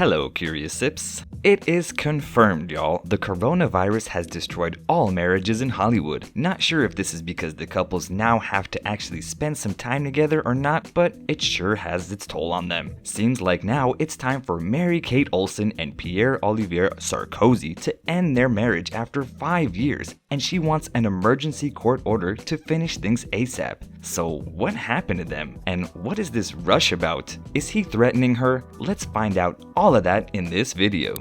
Hello, Curious Sips. It is confirmed, y'all. The coronavirus has destroyed all marriages in Hollywood. Not sure if this is because the couples now have to actually spend some time together or not, but it sure has its toll on them. Seems like now it's time for Mary-Kate Olsen and Pierre Olivier Sarkozy to end their marriage after 5 years, and she wants an emergency court order to finish things ASAP. So what happened to them? And what is this rush about? Is he threatening her? Let's find out all of that in this video.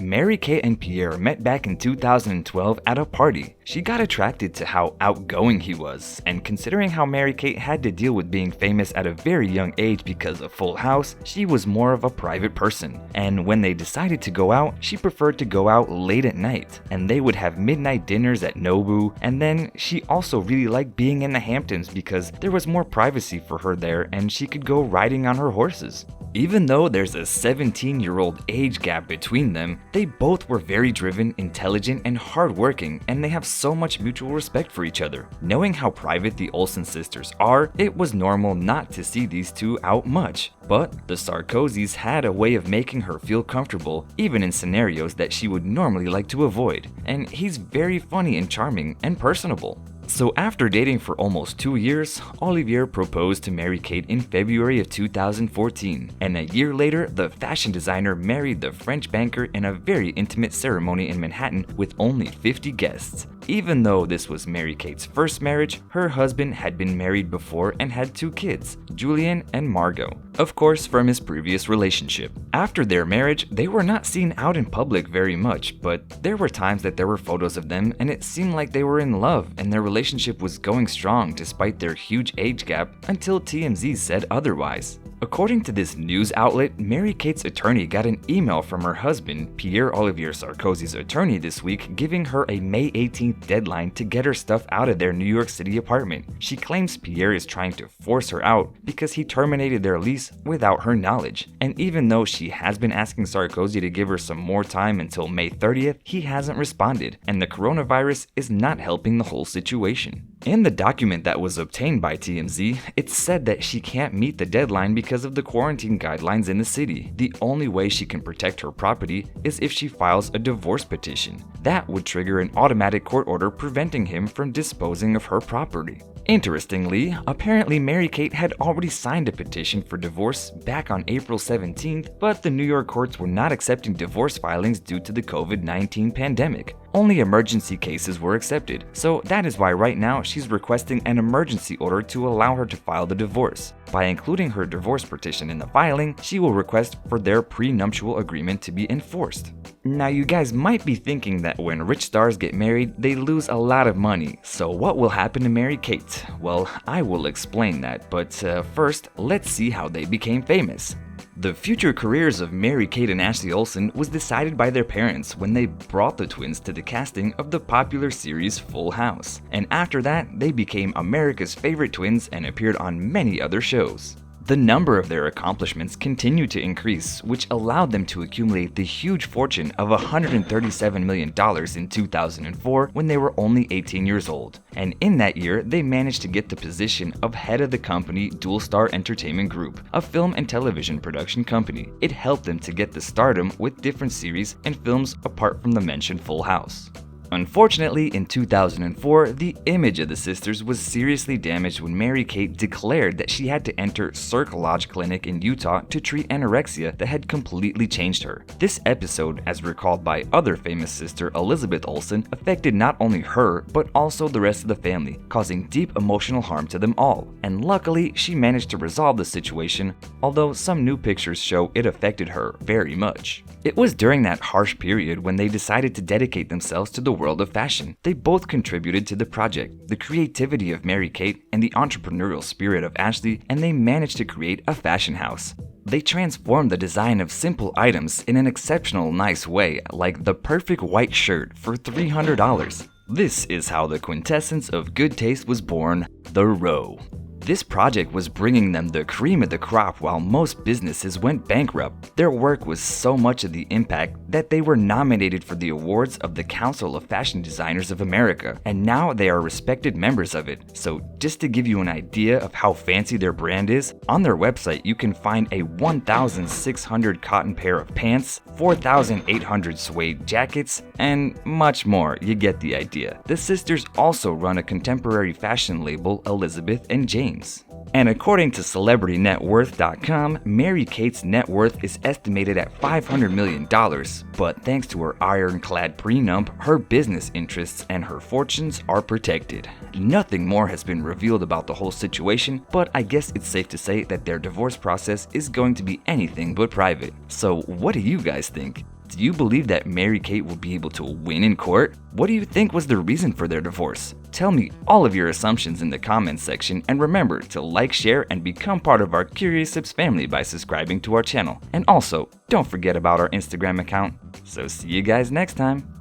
Mary-Kate and Pierre met back in 2012 at a party. She got attracted to how outgoing he was, and considering how Mary-Kate had to deal with being famous at a very young age because of Full House, she was more of a private person. And when they decided to go out, she preferred to go out late at night, and they would have midnight dinners at Nobu, and then she also really liked being in the Hamptons because there was more privacy for her there and she could go riding on her horses. Even though there's a 17-year-old age gap between them, they both were very driven, intelligent, and hardworking, and they have so much mutual respect for each other. Knowing how private the Olsen sisters are, it was normal not to see these two out much. But the Sarkozys had a way of making her feel comfortable, even in scenarios that she would normally like to avoid. And he's very funny and charming and personable. So after dating for almost 2 years, Olivier proposed to Mary-Kate in February of 2014, and a year later, the fashion designer married the French banker in a very intimate ceremony in Manhattan with only 50 guests. Even though this was Mary-Kate's first marriage, her husband had been married before and had 2 kids, Julian and Margot, of course from his previous relationship. After their marriage, they were not seen out in public very much, but there were times that there were photos of them and it seemed like they were in love and their relationship was going strong despite their huge age gap until TMZ said otherwise. According to this news outlet, Mary-Kate's attorney got an email from her husband, Pierre Olivier Sarkozy's attorney this week, giving her a May 18th deadline to get her stuff out of their New York City apartment. She claims Pierre is trying to force her out because he terminated their lease without her knowledge. And even though she has been asking Sarkozy to give her some more time until May 30th, he hasn't responded, and the coronavirus is not helping the whole situation. In the document that was obtained by TMZ, it said that she can't meet the deadline because of the quarantine guidelines in the city. The only way she can protect her property is if she files a divorce petition. That would trigger an automatic court order preventing him from disposing of her property. Interestingly, apparently Mary-Kate had already signed a petition for divorce back on April 17th, but the New York courts were not accepting divorce filings due to the COVID-19 pandemic. Only emergency cases were accepted, so that is why right now she's requesting an emergency order to allow her to file the divorce. By including her divorce petition in the filing, she will request for their prenuptial agreement to be enforced. Now you guys might be thinking that when rich stars get married, they lose a lot of money, so what will happen to Mary-Kate? Well, I will explain that, but first, let's see how they became famous. The future careers of Mary-Kate and Ashley Olsen was decided by their parents when they brought the twins to the casting of the popular series Full House, and after that, they became America's favorite twins and appeared on many other shows. The number of their accomplishments continued to increase, which allowed them to accumulate the huge fortune of $137 million in 2004 when they were only 18 years old. And in that year, they managed to get the position of head of the company Dual Star Entertainment Group, a film and television production company. It helped them to get the stardom with different series and films apart from the mentioned Full House. Unfortunately, in 2004, the image of the sisters was seriously damaged when Mary-Kate declared that she had to enter Cirque Lodge Clinic in Utah to treat anorexia that had completely changed her. This episode, as recalled by other famous sister Elizabeth Olsen, affected not only her, but also the rest of the family, causing deep emotional harm to them all. And luckily, she managed to resolve the situation, although some new pictures show it affected her very much. It was during that harsh period when they decided to dedicate themselves to the world of fashion. They both contributed to the project, the creativity of Mary-Kate and the entrepreneurial spirit of Ashley, and they managed to create a fashion house. They transformed the design of simple items in an exceptional nice way, like the perfect white shirt for $300. This is how the quintessence of good taste was born, the row. This project was bringing them the cream of the crop while most businesses went bankrupt. Their work was so much of the impact that they were nominated for the awards of the Council of Fashion Designers of America, and now they are respected members of it. So just to give you an idea of how fancy their brand is, on their website you can find a 1,600 cotton pair of pants, 4,800 suede jackets, and much more. You get the idea. The sisters also run a contemporary fashion label, Elizabeth and James. And according to CelebrityNetWorth.com, Mary-Kate's net worth is estimated at $500 million, but thanks to her ironclad prenup, her business interests and her fortunes are protected. Nothing more has been revealed about the whole situation, but I guess it's safe to say that their divorce process is going to be anything but private. So what do you guys think? Do you believe that Mary-Kate will be able to win in court? What do you think was the reason for their divorce? Tell me all of your assumptions in the comments section, and remember to like, share, and become part of our Curious Sips family by subscribing to our channel. And also, don't forget about our Instagram account. So see you guys next time.